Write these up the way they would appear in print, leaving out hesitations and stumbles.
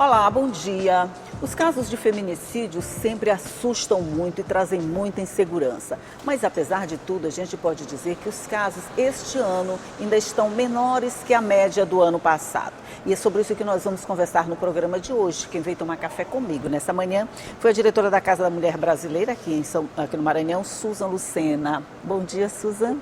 Olá, bom dia. Os casos de feminicídio sempre assustam muito e trazem muita insegurança. Mas, apesar de tudo, a gente pode dizer que os casos este ano ainda estão menores que a média do ano passado. E é sobre isso que nós vamos conversar no programa de hoje. Quem veio tomar café comigo nessa manhã foi a diretora da Casa da Mulher Brasileira aqui no Maranhão, Susan Lucena. Bom dia, Susan.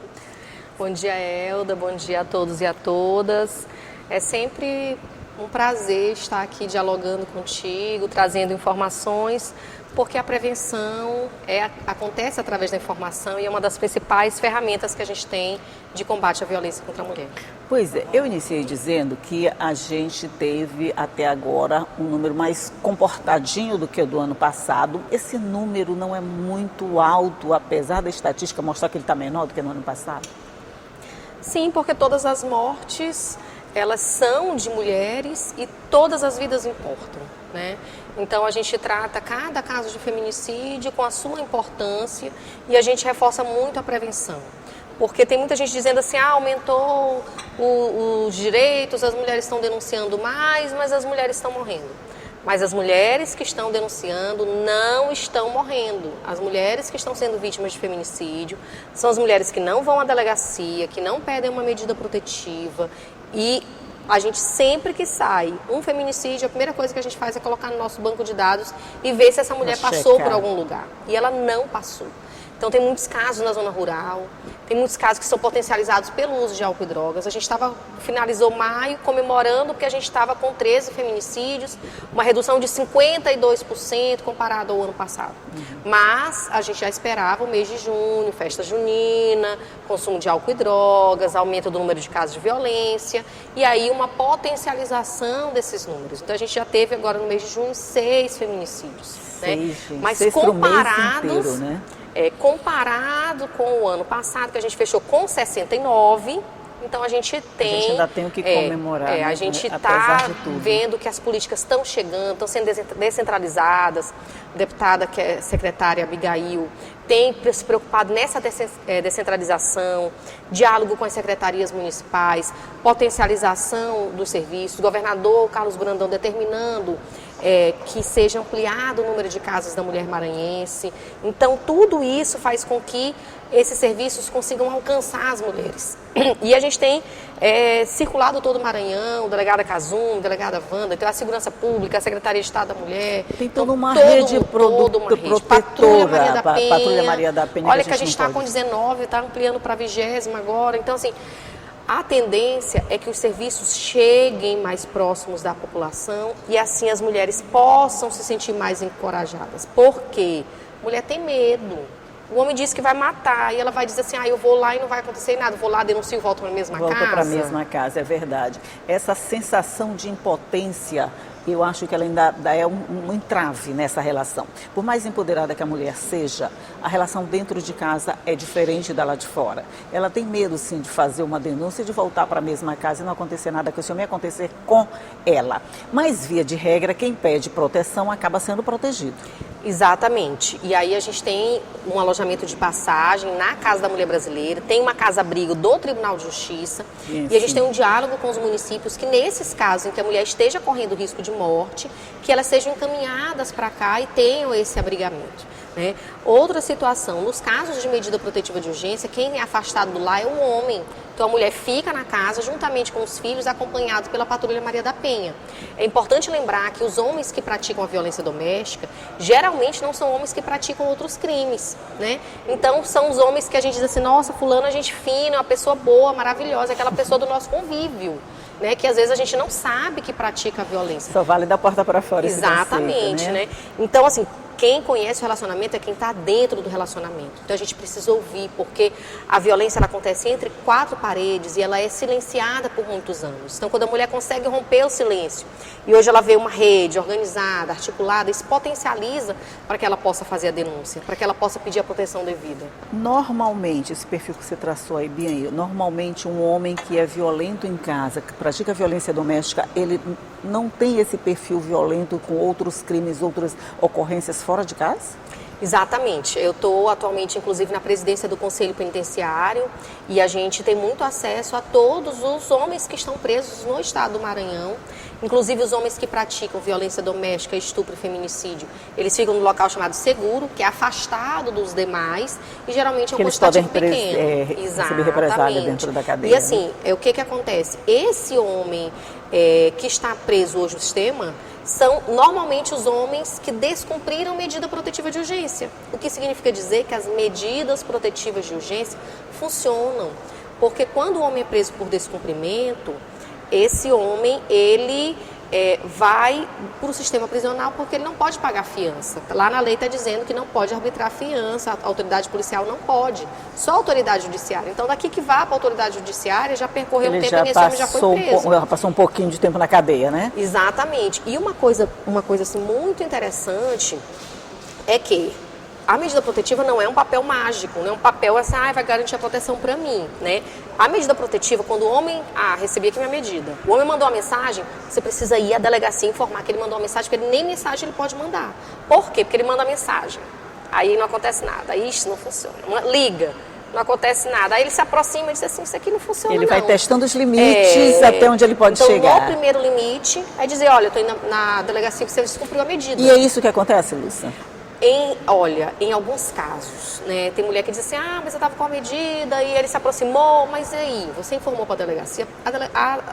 Bom dia, Elda. Bom dia a todos e a todas. É sempre um prazer estar aqui dialogando contigo, trazendo informações, porque a prevenção acontece através da informação e é uma das principais ferramentas que a gente tem de combate à violência contra a mulher. Pois é, eu iniciei dizendo que a gente teve até agora um número mais comportadinho do que o do ano passado. Esse número não é muito alto, apesar da estatística mostrar que ele está menor do que no ano passado? Sim, porque todas as mortes, elas são de mulheres e todas as vidas importam, né? Então a gente trata cada caso de feminicídio com a sua importância e a gente reforça muito a prevenção. Porque tem muita gente dizendo assim, aumentou os direitos, as mulheres estão denunciando mais, mas as mulheres estão morrendo. Mas as mulheres que estão denunciando não estão morrendo. As mulheres que estão sendo vítimas de feminicídio são as mulheres que não vão à delegacia, que não pedem uma medida protetiva. E a gente sempre que sai um feminicídio, a primeira coisa que a gente faz é colocar no nosso banco de dados e ver se essa mulher passou por algum lugar. E ela não passou. Então tem muitos casos na zona rural, tem muitos casos que são potencializados pelo uso de álcool e drogas. A gente finalizou maio comemorando porque a gente estava com 13 feminicídios, uma redução de 52% comparado ao ano passado. Mas a gente já esperava o mês de junho, festa junina, consumo de álcool e drogas, aumento do número de casos de violência e aí uma potencialização desses números. Então a gente já teve agora no mês de junho 6 feminicídios. Seis, né? Mas 6 comparados... pro mês inteiro, né? Comparado com o ano passado, que a gente fechou com 69, então a gente tem... A gente ainda tem o que comemorar, né? A gente está vendo que as políticas estão chegando, estão sendo descentralizadas. A deputada, que é secretária Abigail, tem se preocupado nessa descentralização, diálogo com as secretarias municipais, potencialização dos serviços. O governador Carlos Brandão determinando que seja ampliado o número de casas da mulher maranhense. Então, tudo isso faz com que esses serviços consigam alcançar as mulheres. E a gente tem circulado todo o Maranhão, delegada Casum, delegada Wanda, então a Segurança Pública, a Secretaria de Estado da Mulher. Tem toda uma rede protetora, Patrulha Maria da Penha. Olha que a gente está com 19, está ampliando para a 20ª agora. Então, assim, a tendência é que os serviços cheguem mais próximos da população e assim as mulheres possam se sentir mais encorajadas. Por quê? Mulher tem medo. O homem diz que vai matar e ela vai dizer assim, eu vou lá e não vai acontecer nada, vou lá, denuncio e volto para a mesma casa. Volta para a mesma casa, é verdade. Essa sensação de impotência, eu acho que ela ainda é um entrave nessa relação. Por mais empoderada que a mulher seja, a relação dentro de casa é diferente da lá de fora. Ela tem medo, sim, de fazer uma denúncia e de voltar para a mesma casa e não acontecer nada que o homem acontecer com ela. Mas, via de regra, quem pede proteção acaba sendo protegido. Exatamente. E aí a gente tem um alojamento de passagem na Casa da Mulher Brasileira, tem uma casa-abrigo do Tribunal de Justiça e a gente tem um diálogo com os municípios que nesses casos em que a mulher esteja correndo risco de morte, que elas sejam encaminhadas para cá e tenham esse abrigamento. Né? Outra situação, nos casos de medida protetiva de urgência, quem é afastado do lar é o homem. Então a mulher fica na casa juntamente com os filhos, acompanhados pela Patrulha Maria da Penha. É importante lembrar que os homens que praticam a violência doméstica geralmente não são homens que praticam outros crimes, né? Então são os homens que a gente diz assim, nossa, fulano é gente fina, é uma pessoa boa, maravilhosa, aquela pessoa do nosso convívio. Né, que às vezes a gente não sabe que pratica a violência. Só vale da porta para fora. Exatamente, conceito, né? Então, assim, quem conhece o relacionamento é quem está dentro do relacionamento. Então a gente precisa ouvir, porque a violência ela acontece entre 4 paredes e ela é silenciada por muitos anos. Então quando a mulher consegue romper o silêncio e hoje ela vê uma rede organizada, articulada, isso potencializa para que ela possa fazer a denúncia, para que ela possa pedir a proteção devida. Normalmente, esse perfil que você traçou aí, bem, normalmente um homem que é violento em casa, que pratica violência doméstica, ele não tem esse perfil violento com outros crimes, outras ocorrências fora de casa? Exatamente. Eu estou atualmente, inclusive, na presidência do Conselho Penitenciário e a gente tem muito acesso a todos os homens que estão presos no estado do Maranhão, inclusive os homens que praticam violência doméstica, estupro e feminicídio. Eles ficam num local chamado seguro, que é afastado dos demais e geralmente é um quantitativo pequeno. Receber represália dentro da cadeia. E assim, o que acontece? Esse homem que está preso hoje no sistema são normalmente os homens que descumpriram medida protetiva de urgência. O que significa dizer que as medidas protetivas de urgência funcionam. Porque quando o homem é preso por descumprimento, esse homem, ele vai para o sistema prisional porque ele não pode pagar fiança. Lá na lei está dizendo que não pode arbitrar fiança, a autoridade policial não pode, só a autoridade judiciária. Então, daqui que vá para a autoridade judiciária, já percorreu um tempo e esse homem já foi preso. Passou um pouquinho de tempo na cadeia, né? Exatamente. E uma coisa assim, muito interessante é que a medida protetiva não é um papel mágico, não é um papel assim, vai garantir a proteção para mim, né? A medida protetiva, quando o homem, recebi aqui minha medida, o homem mandou uma mensagem, você precisa ir à delegacia informar que ele mandou uma mensagem, porque nem mensagem ele pode mandar. Por quê? Porque ele manda a mensagem, aí não acontece nada, aí isso não funciona. Liga, não acontece nada. Aí ele se aproxima e diz assim, isso aqui não funciona não. Ele vai testando os limites até onde ele pode chegar. Então, o primeiro limite é dizer, olha, eu estou indo na delegacia que você descumpriu a medida. E é isso que acontece, Lúcia? Em alguns casos, né, tem mulher que diz assim, mas eu estava com a medida e ele se aproximou, mas e aí? Você informou para a delegacia?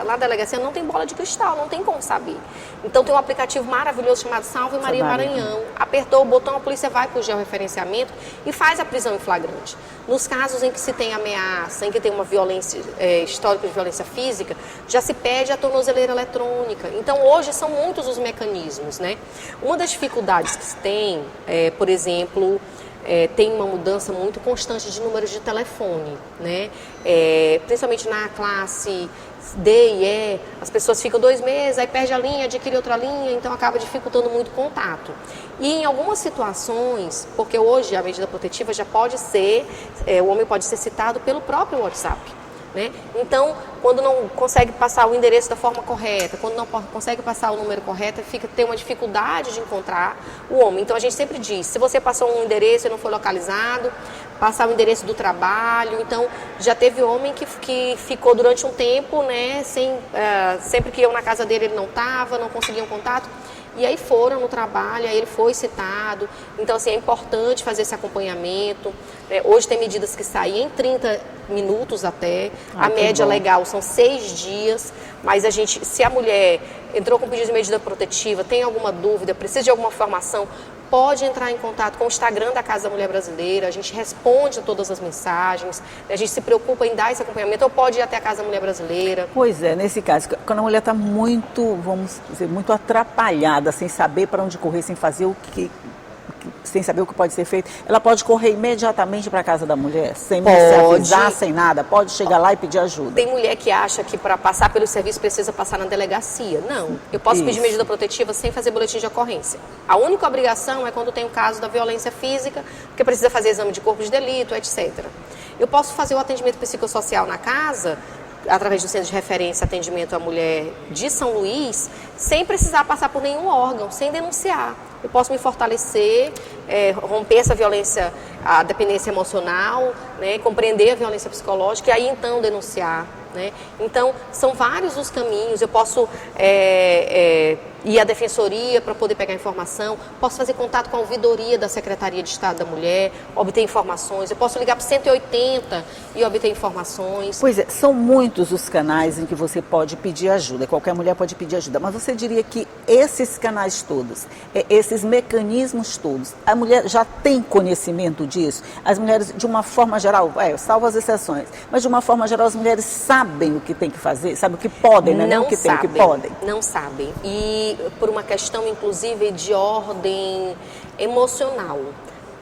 Lá a delegacia não tem bola de cristal, não tem como saber. Então tem um aplicativo maravilhoso chamado Salve Maria Maranhão. Apertou o botão, a polícia vai para o georreferenciamento e faz a prisão em flagrante. Nos casos em que se tem ameaça, em que tem uma violência, histórico de violência física, já se pede a tornozeleira eletrônica. Então hoje são muitos os mecanismos, né? Uma das dificuldades que se tem, por exemplo, tem uma mudança muito constante de números de telefone, né? Principalmente na classe D e E, as pessoas ficam 2 meses, aí perde a linha, adquire outra linha, então acaba dificultando muito o contato. E em algumas situações, porque hoje a medida protetiva já pode ser, o homem pode ser citado pelo próprio WhatsApp, né? Então, quando não consegue passar o endereço da forma correta, quando não consegue passar o número correto, tem uma dificuldade de encontrar o homem. Então, a gente sempre diz, se você passou um endereço e não foi localizado, passar o endereço do trabalho. Então, já teve homem que ficou durante um tempo, né, sempre que iam na casa dele ele não estava, não conseguiam contato. E aí foram no trabalho, aí ele foi citado. Então, assim, é importante fazer esse acompanhamento. Hoje tem medidas que saem em 30 minutos até. A média legal são 6 dias. Mas se a mulher entrou com pedido de medida protetiva, tem alguma dúvida, precisa de alguma informação, pode entrar em contato com o Instagram da Casa da Mulher Brasileira, a gente responde a todas as mensagens, a gente se preocupa em dar esse acompanhamento, ou pode ir até a Casa da Mulher Brasileira. Pois é, nesse caso, quando a mulher está muito, vamos dizer, muito atrapalhada, sem saber para onde correr, sem saber o que pode ser feito, ela pode correr imediatamente para a Casa da Mulher, sem se avisar, sem nada, pode chegar lá e pedir ajuda. Tem mulher que acha que para passar pelo serviço precisa passar na delegacia. Não, eu posso pedir medida protetiva sem fazer boletim de ocorrência. A única obrigação é quando tem o caso da violência física, porque precisa fazer exame de corpo de delito, etc. Eu posso fazer o atendimento psicossocial na casa, através do Centro de Referência Atendimento à Mulher de São Luís, sem precisar passar por nenhum órgão, sem denunciar. Eu posso me fortalecer, romper essa violência, a dependência emocional, né, compreender a violência psicológica e aí então denunciar. Né? Então, são vários os caminhos. Eu posso ir à defensoria para poder pegar informação, posso fazer contato com a ouvidoria da Secretaria de Estado da Mulher, obter informações, eu posso ligar para o 180 e obter informações. Pois é, são muitos os canais em que você pode pedir ajuda, qualquer mulher pode pedir ajuda, mas você diria que esses canais todos, esses mecanismos todos, a mulher já tem conhecimento disso? As mulheres, de uma forma geral, salvo as exceções, mas de uma forma geral as mulheres sabem o que tem que fazer, sabem o que podem, né? Não o que tem, o que podem. Não sabem. E por uma questão, inclusive, de ordem emocional,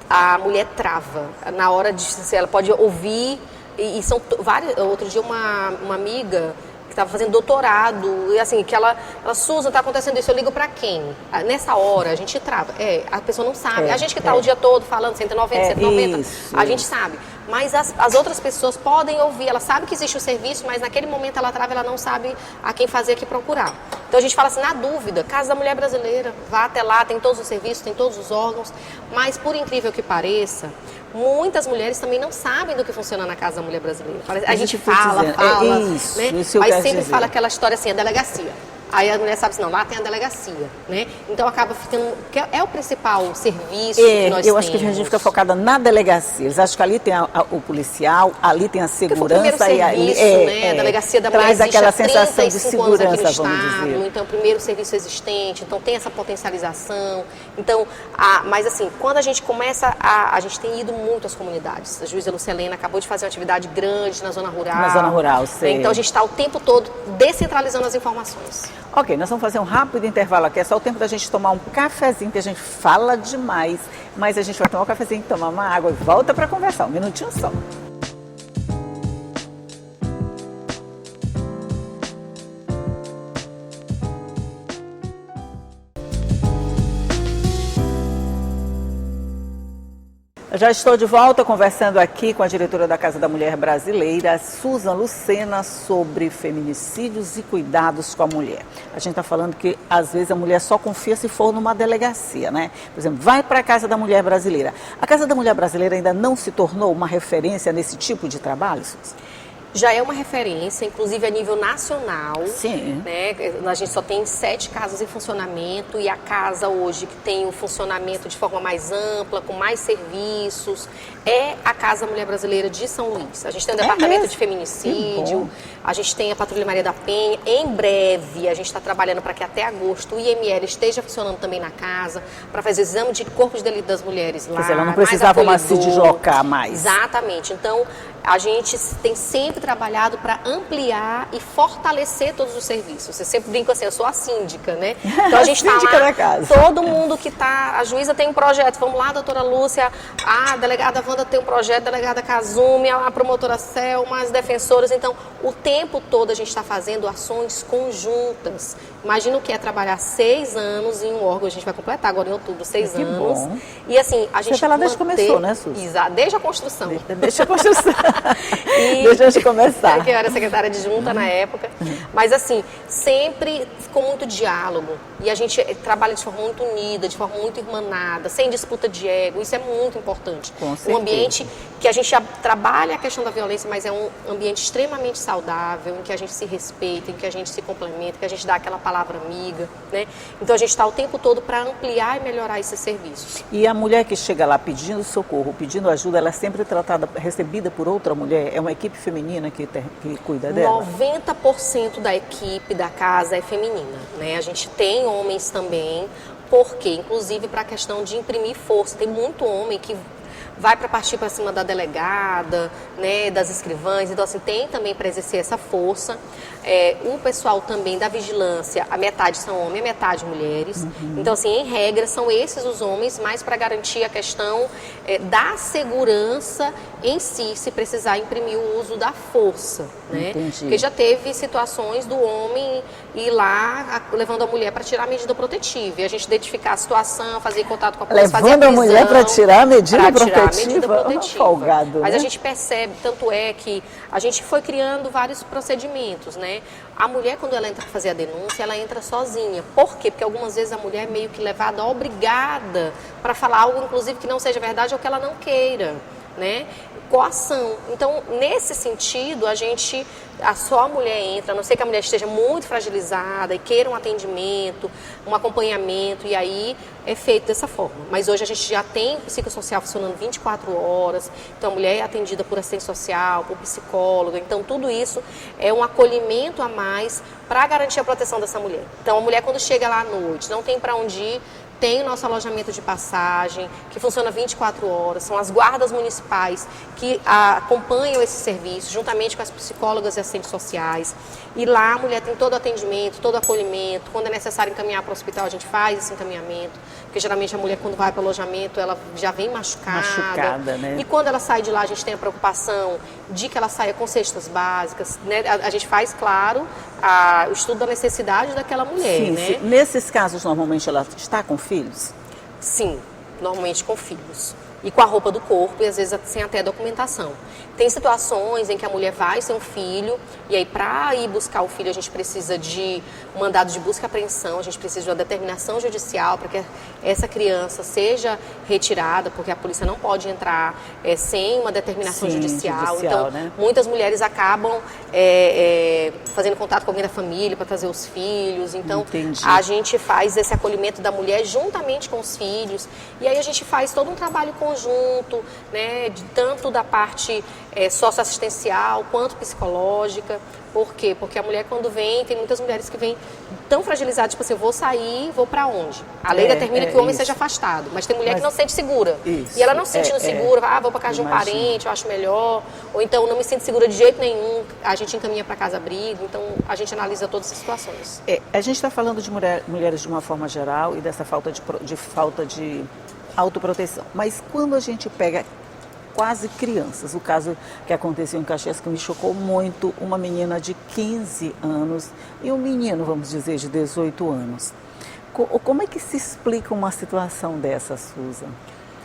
a mulher trava. Na hora de... Ela pode ouvir, e são várias... Outro dia, uma amiga que estava fazendo doutorado, e assim, que ela Susan, está acontecendo isso, eu ligo para quem? Nessa hora, a gente trava. A pessoa não sabe. A gente que está o dia todo falando 190, 190, isso. A gente sabe. Mas as outras pessoas podem ouvir, ela sabe que existe o serviço, mas naquele momento ela trava, ela não sabe a quem fazer, a quem procurar. Então a gente fala assim, na dúvida, Casa da Mulher Brasileira, vá até lá, tem todos os serviços, tem todos os órgãos, mas por incrível que pareça, muitas mulheres também não sabem do que funciona na Casa da Mulher Brasileira. A gente fala, né? Mas sempre fala aquela história assim, a delegacia. Aí a mulher sabe assim, não, lá tem a delegacia, né? Então acaba ficando, que é o principal serviço que nós temos. Eu acho que a gente fica focada na delegacia. Eles acham que ali tem o policial, ali tem a segurança. E ali, né? A delegacia da mulher traz aquela sensação de segurança, vamos dizer. Então, o primeiro serviço existente, então tem essa potencialização. Então, mas assim, quando a gente começa a gente tem ido muito às comunidades. A juíza Lucelena acabou de fazer uma atividade grande na zona rural. Na zona rural, sei. Então, a gente está o tempo todo descentralizando as informações. Ok, nós vamos fazer um rápido intervalo aqui, é só o tempo da gente tomar um cafezinho, que a gente fala demais, mas a gente vai tomar um cafezinho, tomar uma água e volta para conversar, um minutinho só. Já estou de volta conversando aqui com a diretora da Casa da Mulher Brasileira, Susan Lucena, sobre feminicídios e cuidados com a mulher. A gente está falando que às vezes a mulher só confia se for numa delegacia, né? Por exemplo, vai para a Casa da Mulher Brasileira. A Casa da Mulher Brasileira ainda não se tornou uma referência nesse tipo de trabalho, Susan? Já é uma referência, inclusive a nível nacional. Sim. Né? A gente só tem 7 casas em funcionamento e a casa hoje que tem o funcionamento de forma mais ampla, com mais serviços, é a Casa Mulher Brasileira de São Luís. A gente tem o departamento de feminicídio, a gente tem a Patrulha Maria da Penha. Em breve, a gente está trabalhando para que até agosto o IML esteja funcionando também na casa, para fazer exame de corpo de delito das mulheres lá. Quer dizer, ela não precisava mais se deslocar mais. Exatamente. Então, a gente tem sempre trabalhado para ampliar e fortalecer todos os serviços. Você sempre brinca assim, eu sou a síndica, né? Então a gente está lá, todo mundo que está, a juíza tem um projeto, vamos lá, doutora Lúcia, a delegada Wanda tem um projeto, a delegada Kazumi, a promotora Selma, as defensoras. Então, o tempo todo a gente está fazendo ações conjuntas. Imagina o que é trabalhar 6 anos em um órgão, a gente vai completar agora em outubro, 6 anos. Bom. E assim, a gente Você está lá desde que começou, né, Suzy? Exato, desde a construção. Desde a construção. Deixa eu te começar. Que eu era secretária adjunta na época. Mas assim, sempre com muito diálogo. E a gente trabalha de forma muito unida, de forma muito irmanada, sem disputa de ego. Isso é muito importante. Com certeza. Um ambiente que a gente trabalha a questão da violência, mas é um ambiente extremamente saudável, em que a gente se respeita, em que a gente se complementa, que a gente dá aquela palavra amiga, né? Então a gente está o tempo todo para ampliar e melhorar esses serviços. E a mulher que chega lá pedindo socorro, pedindo ajuda, ela é sempre tratada, recebida por outra mulher? É uma equipe feminina que cuida dela? 90% da equipe da casa é feminina, né? A gente tem homens também, porque inclusive para a questão de imprimir força, tem muito homem que vai para partir para cima da delegada, né, das escrivãs, então assim, tem também para exercer essa força. O pessoal também da vigilância, a metade são homens, a metade mulheres. Então assim, em regra, são esses os homens, mas para garantir a questão da segurança em si, se precisar imprimir o uso da força, né? Entendi. Porque já teve situações do homem ir lá levando a mulher para tirar a medida protetiva, e a gente identificar a situação, fazer contato com a polícia, fazer a prisão. Levando a mulher para tirar a medida protetiva? Folgado, né? Mas a gente percebe, tanto é que a gente foi criando vários procedimentos, né? A mulher, quando ela entra para fazer a denúncia, ela entra sozinha. Por quê? Porque algumas vezes a mulher é meio que levada, obrigada, para falar algo, inclusive, que não seja verdade ou que ela não queira, né? Coação. Então, nesse sentido, só a mulher entra, a não ser que a mulher esteja muito fragilizada e queira um atendimento, um acompanhamento, e aí é feito dessa forma. Mas hoje a gente já tem o psicossocial funcionando 24 horas, então a mulher é atendida por assistente social, por psicóloga, então tudo isso é um acolhimento a mais para garantir a proteção dessa mulher. Então a mulher, quando chega lá à noite, não tem para onde ir, tem o nosso alojamento de passagem, que funciona 24 horas, são as guardas municipais que acompanham esse serviço, juntamente com as psicólogas e assistentes sociais. E lá a mulher tem todo o atendimento, todo o acolhimento. Quando é necessário encaminhar para o hospital, a gente faz esse encaminhamento. Porque geralmente a mulher, quando vai para o alojamento, ela já vem machucada, né? E quando ela sai de lá, a gente tem a preocupação de que ela saia com cestas básicas, né? A gente faz, claro, o estudo da necessidade daquela mulher, sim, né? Sim. Nesses casos, normalmente, ela está com filhos? Sim, normalmente com filhos. e com a roupa do corpo, e às vezes sem até documentação. Tem situações em que a mulher vai ter um filho, e aí para ir buscar o filho a gente precisa de um mandado de busca e apreensão, a gente precisa de uma determinação judicial para que essa criança seja retirada, porque a polícia não pode entrar sem uma determinação judicial. Então, né? Muitas mulheres acabam fazendo contato com alguém da família para trazer os filhos. Então, a gente faz esse acolhimento da mulher juntamente com os filhos. E aí a gente faz todo um trabalho conjunto, né, tanto da parte socioassistencial quanto psicológica. Por quê? Porque a mulher quando vem, tem muitas mulheres que vêm tão fragilizadas, tipo assim, eu vou sair, vou pra onde? A lei determina que o homem seja afastado, mas tem mulher que não se sente segura. E ela não se sentindo segura, vou pra casa de um parente, eu acho melhor, ou então não me sinto segura de jeito nenhum, a gente encaminha pra casa abrigo, então a gente analisa todas as situações. A gente está falando de mulheres de uma forma geral e dessa falta de autoproteção, mas quando a gente pega quase crianças, o caso que aconteceu em Caxias que me chocou muito, uma menina de 15 anos e um menino, vamos dizer, de 18 anos. Como é que se explica uma situação dessa, Susan?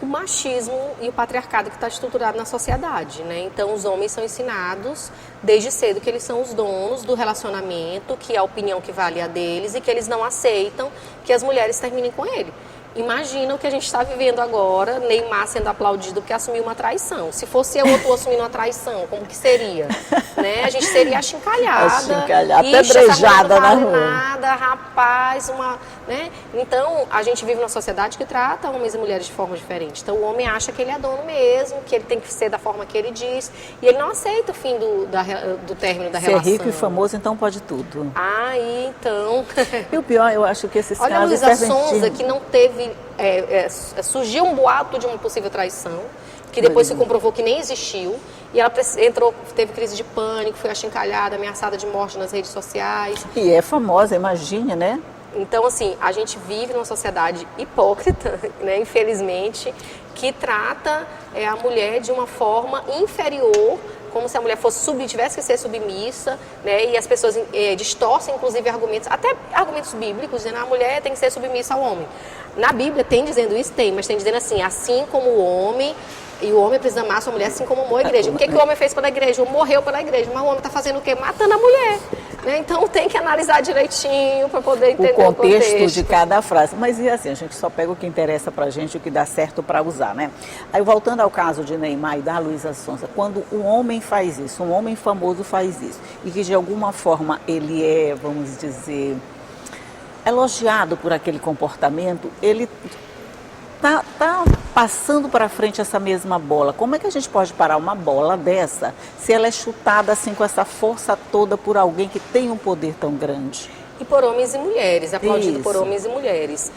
O machismo e o patriarcado que está estruturado na sociedade, né? Então, os homens são ensinados desde cedo que eles são os donos do relacionamento, que a opinião que vale é a deles e que eles não aceitam que as mulheres terminem com ele. Imagina o que a gente está vivendo agora, Neymar sendo aplaudido porque assumiu uma traição. Se fosse eu ou tu assumindo uma traição, como que seria? Né? A gente seria achincalhada, apedrejada na rua. Nada, rapaz, né? Então, a gente vive numa sociedade que trata homens e mulheres de forma diferente. Então, o homem acha que ele é dono mesmo, que ele tem que ser da forma que ele diz, e ele não aceita o fim do término da relação. Ser rico e famoso, então pode tudo. Então... E o pior, eu acho que esses casos... Olha a Luísa Sonza, que não teve... surgiu um boato de uma possível traição, que depois se comprovou que nem existiu, e ela teve crise de pânico, foi achincalhada, ameaçada de morte nas redes sociais. E é famosa, imagine, né? Então, assim, a gente vive numa sociedade hipócrita, né, infelizmente, que trata a mulher de uma forma inferior, como se a mulher tivesse que ser submissa, né? E as pessoas distorcem, inclusive, argumentos, até argumentos bíblicos, dizendo que a mulher tem que ser submissa ao homem. Na Bíblia tem dizendo isso? Tem, mas tem dizendo assim como o homem, e o homem precisa amar a sua mulher assim como amou a igreja. O que o homem fez pela igreja? Morreu pela igreja, mas o homem está fazendo o quê? Matando a mulher. Né? Então tem que analisar direitinho para poder entender o contexto de cada frase. Mas e assim, a gente só pega o que interessa pra gente, o que dá certo para usar, né? Aí voltando ao caso de Neymar e da Luísa Sonza, quando um homem faz isso, um homem famoso faz isso, e que de alguma forma ele é, vamos dizer, elogiado por aquele comportamento, ele tá passando para frente essa mesma bola. Como é que a gente pode parar uma bola dessa se ela é chutada assim com essa força toda por alguém que tem um poder tão grande? E por homens e mulheres, aplaudido por homens e mulheres.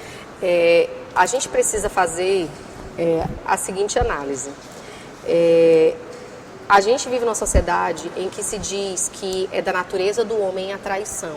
A gente precisa fazer a seguinte análise. A gente vive numa sociedade em que se diz que é da natureza do homem a traição.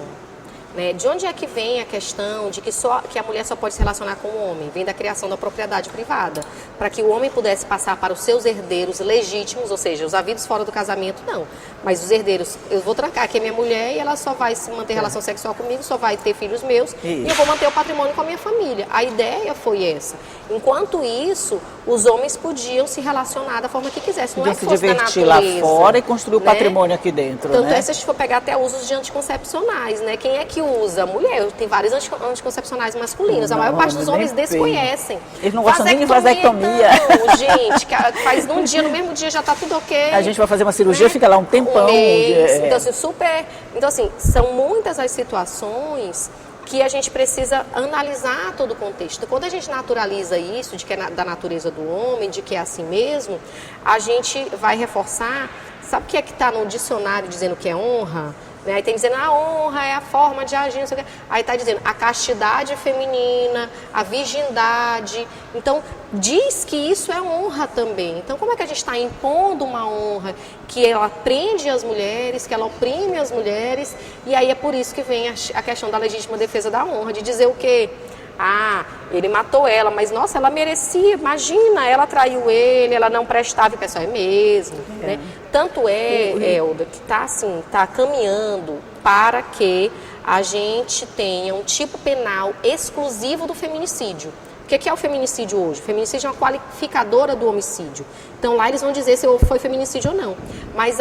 Né? De onde é que vem a questão de que a mulher só pode se relacionar com o homem? Vem da criação da propriedade privada. Para que o homem pudesse passar para os seus herdeiros legítimos, ou seja, os havidos fora do casamento, não. Mas os herdeiros, eu vou trancar aqui a minha mulher e ela só vai se manter relação sexual comigo, só vai ter filhos meus e eu vou manter o patrimônio com a minha família. A ideia foi essa. Enquanto isso, os homens podiam se relacionar da forma que quisessem. Não é que fosse da natureza, se divertir lá fora e construir o patrimônio aqui dentro, Tanto né? Se a gente for pegar até usos de anticoncepcionais, né? Quem é que usa? Mulher. Tem vários anticoncepcionais masculinos. A maior parte dos homens desconhecem. Eles não gostam nem de vasectomia. Não, gente, que faz num dia, no mesmo dia já tá tudo ok. A gente vai fazer uma cirurgia, fica lá um tempão. Então, assim, Então, assim, são muitas as situações que a gente precisa analisar todo o contexto. Quando a gente naturaliza isso, de que é da natureza do homem, de que é assim mesmo, a gente vai reforçar. Sabe o que é que está no dicionário dizendo que é honra? Né? Aí tem dizendo a honra é a forma de agir, não sei o quê. Aí está dizendo a castidade feminina, a virgindade. Então, diz que isso é honra também. Então, como é que a gente está impondo uma honra que ela prende as mulheres, que ela oprime as mulheres? E aí é por isso que vem a questão da legítima defesa da honra, de dizer o quê? Ah, ele matou ela, mas nossa, ela merecia, imagina, ela traiu ele, ela não prestava, e o pessoal é mesmo, né? Tanto Elda, que está assim, tá caminhando para que a gente tenha um tipo penal exclusivo do feminicídio. O que é o feminicídio hoje? O feminicídio é uma qualificadora do homicídio. Então lá eles vão dizer se foi feminicídio ou não. Mas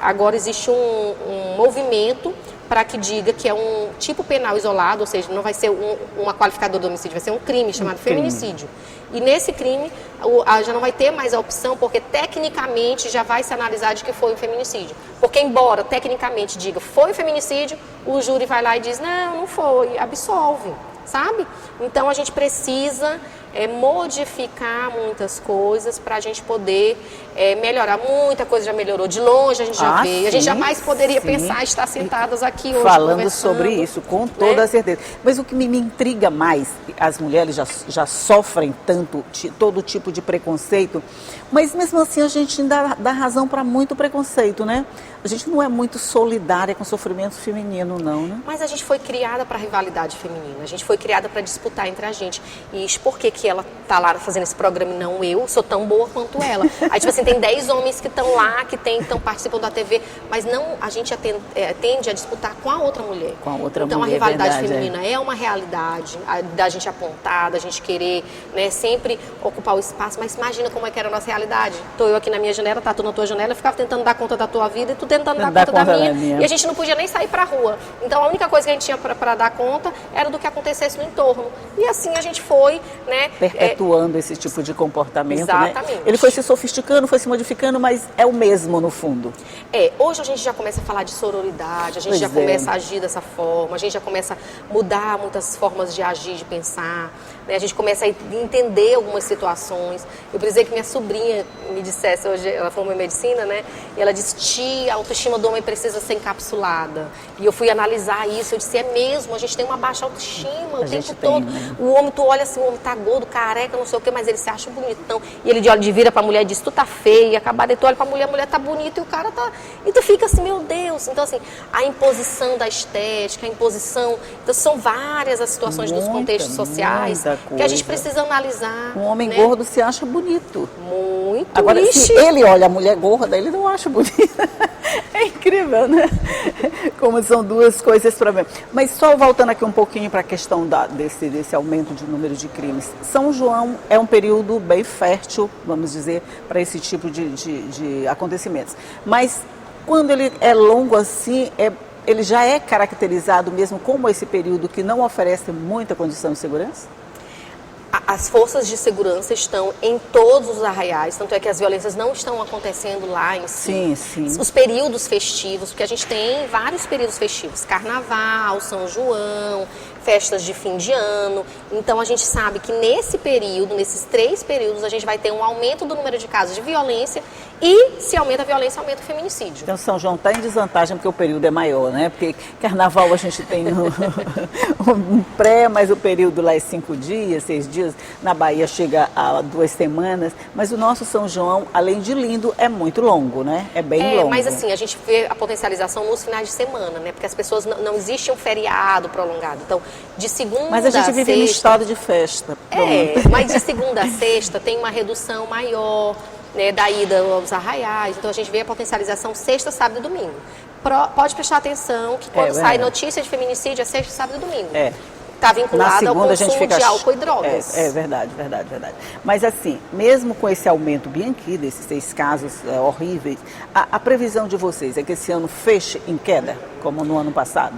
agora existe um movimento para que diga que é um tipo penal isolado, ou seja, não vai ser uma qualificadora do homicídio, vai ser um crime chamado feminicídio. E nesse crime já não vai ter mais a opção, porque tecnicamente já vai se analisar de que foi um feminicídio. Porque embora tecnicamente diga foi um feminicídio, o júri vai lá e diz não foi, absolve, sabe? Então a gente precisa modificar muitas coisas para a gente poder melhorar. Muita coisa já melhorou, de longe a gente já vê. A gente jamais poderia pensar estar sentadas aqui hoje falando sobre isso, com toda a certeza. Mas o que me intriga mais, as mulheres já sofrem todo tipo de preconceito, mas mesmo assim a gente ainda dá razão para muito preconceito, né? A gente não é muito solidária com o sofrimento feminino, não, né? Mas a gente foi criada para a rivalidade feminina, a gente foi criada para disputar entre a gente. E por que ela tá lá fazendo esse programa e não eu? Sou tão boa quanto ela. Aí, tipo assim, tem 10 homens que estão lá, que estão participando da TV, mas não, a gente tende a disputar com a outra mulher. Com a outra então, mulher, a rivalidade verdade, feminina é uma realidade, da gente apontar, da gente querer, né, sempre ocupar o espaço. Mas imagina como é que era a nossa realidade. Tô eu aqui na minha janela, tá tu na tua janela, eu ficava tentando dar conta da tua vida e tu tentando dar conta da minha. E a gente não podia nem sair pra rua. Então, a única coisa que a gente tinha para dar conta era do que acontecesse no entorno. E assim a gente foi, né, perpetuando esse tipo de comportamento, exatamente, né? Ele foi se sofisticando, foi se modificando, mas é o mesmo no fundo. Hoje a gente já começa a falar de sororidade, a gente já começa a agir dessa forma, a gente já começa a mudar muitas formas de agir, de pensar, né? A gente começa a entender algumas situações. Eu precisei que minha sobrinha me dissesse, hoje ela formou em medicina, né? E ela disse, tia, a autoestima do homem precisa ser encapsulada. E eu fui analisar isso, eu disse, é mesmo, a gente tem uma baixa autoestima o tempo todo. Né? O homem, tu olha assim, o homem tá gordo, careca, não sei o quê, mas ele se acha bonitão. E ele vira pra mulher e diz, tu tá feia, acabada, e tu olha pra mulher, a mulher tá bonita e o cara tá... E tu fica assim, meu Deus. Então, assim, a imposição da estética, a imposição... Então, são várias as situações dos contextos sociais que a gente precisa analisar. Um homem gordo se acha bonito. Muito. Agora, se ele olha a mulher gorda, ele não acha bonita. É incrível, né? Como são duas coisas para ver. Mas só voltando aqui um pouquinho para a questão desse aumento de número de crimes. São João é um período bem fértil, vamos dizer, para esse tipo de acontecimentos. Mas quando ele é longo assim, ele já é caracterizado mesmo como esse período que não oferece muita condição de segurança? As forças de segurança estão em todos os arraiais, tanto é que as violências não estão acontecendo lá em si. Sim. Os períodos festivos, porque a gente tem vários períodos festivos, Carnaval, São João, festas de fim de ano. Então a gente sabe que nesse período, nesses 3 períodos, a gente vai ter um aumento do número de casos de violência e se aumenta a violência, aumenta o feminicídio. Então São João está em desvantagem porque o período é maior, né? Porque Carnaval a gente tem um pré, mas o período lá é 5 dias, 6 dias. Na Bahia chega a 2 semanas. Mas o nosso São João, além de lindo, é muito longo, né? É bem longo. Mas assim, a gente vê a potencialização nos finais de semana, né? Porque as pessoas, não existe um feriado prolongado. Então, de segunda a sexta... Mas a gente vive em estado de festa. Mas de segunda a sexta tem uma redução maior, né, da ida aos arraiais. Então a gente vê a potencialização sexta, sábado e domingo. Pode prestar atenção que quando sai notícia de feminicídio é sexta, sábado e domingo. Está vinculada ao consumo de álcool e drogas. É verdade. Mas assim, mesmo com esse aumento bem aqui, desses 6 casos horríveis, a previsão de vocês é que esse ano feche em queda, como no ano passado?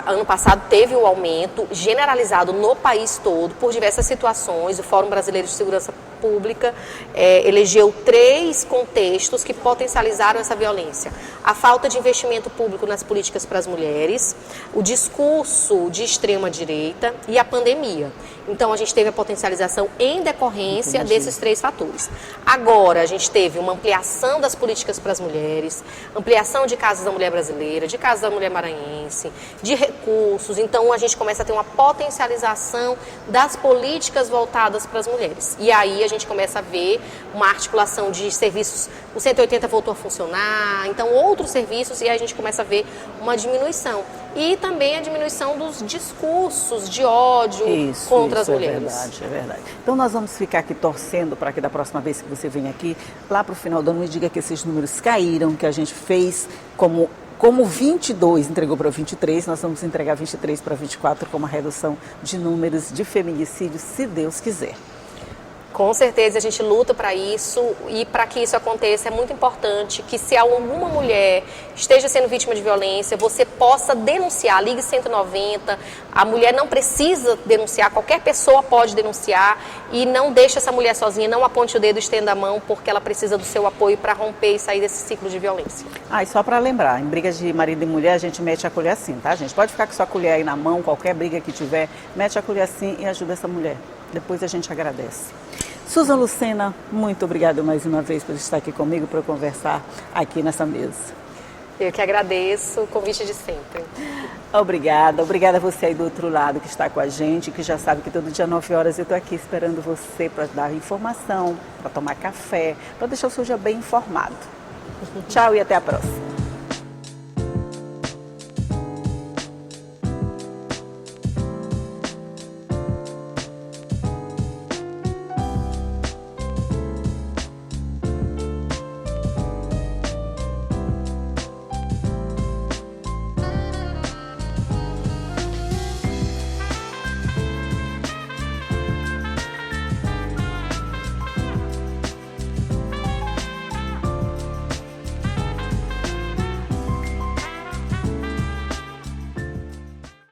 Ano passado teve o aumento generalizado no país todo por diversas situações. O Fórum Brasileiro de Segurança Pública elegeu 3 contextos que potencializaram essa violência. A falta de investimento público nas políticas para as mulheres, o discurso de extrema-direita e a pandemia. Então, a gente teve a potencialização em decorrência desses 3 fatores. Agora, a gente teve uma ampliação das políticas para as mulheres, ampliação de casas da mulher brasileira, de casas da mulher maranhense, de recursos. Então, a gente começa a ter uma potencialização das políticas voltadas para as mulheres. E aí, a gente começa a ver uma articulação de serviços. O 180 voltou a funcionar, então outros serviços, e aí a gente começa a ver uma diminuição. E também a diminuição dos discursos de ódio contra as mulheres. É verdade. Então nós vamos ficar aqui torcendo para que da próxima vez que você venha aqui, lá para o final do ano, me diga que esses números caíram, que a gente fez como Como 22 entregou para 23, nós vamos entregar 23 para 24 com uma redução de números de feminicídios, se Deus quiser. Com certeza a gente luta para isso, e para que isso aconteça é muito importante que, se alguma mulher esteja sendo vítima de violência, você possa denunciar. Ligue 190, a mulher não precisa denunciar, qualquer pessoa pode denunciar, e não deixe essa mulher sozinha, não aponte o dedo, estenda a mão, porque ela precisa do seu apoio para romper e sair desse ciclo de violência. E só para lembrar, em brigas de marido e mulher a gente mete a colher assim, tá, gente? Pode ficar com sua colher aí na mão, qualquer briga que tiver, mete a colher assim e ajuda essa mulher. Depois a gente agradece. Susan Lucena, muito obrigada mais uma vez por estar aqui comigo para conversar aqui nessa mesa. Eu que agradeço o convite de sempre. Obrigada a você aí do outro lado que está com a gente, que já sabe que todo dia 9 horas eu estou aqui esperando você para dar informação, para tomar café, para deixar o seu dia bem informado. Tchau e até a próxima.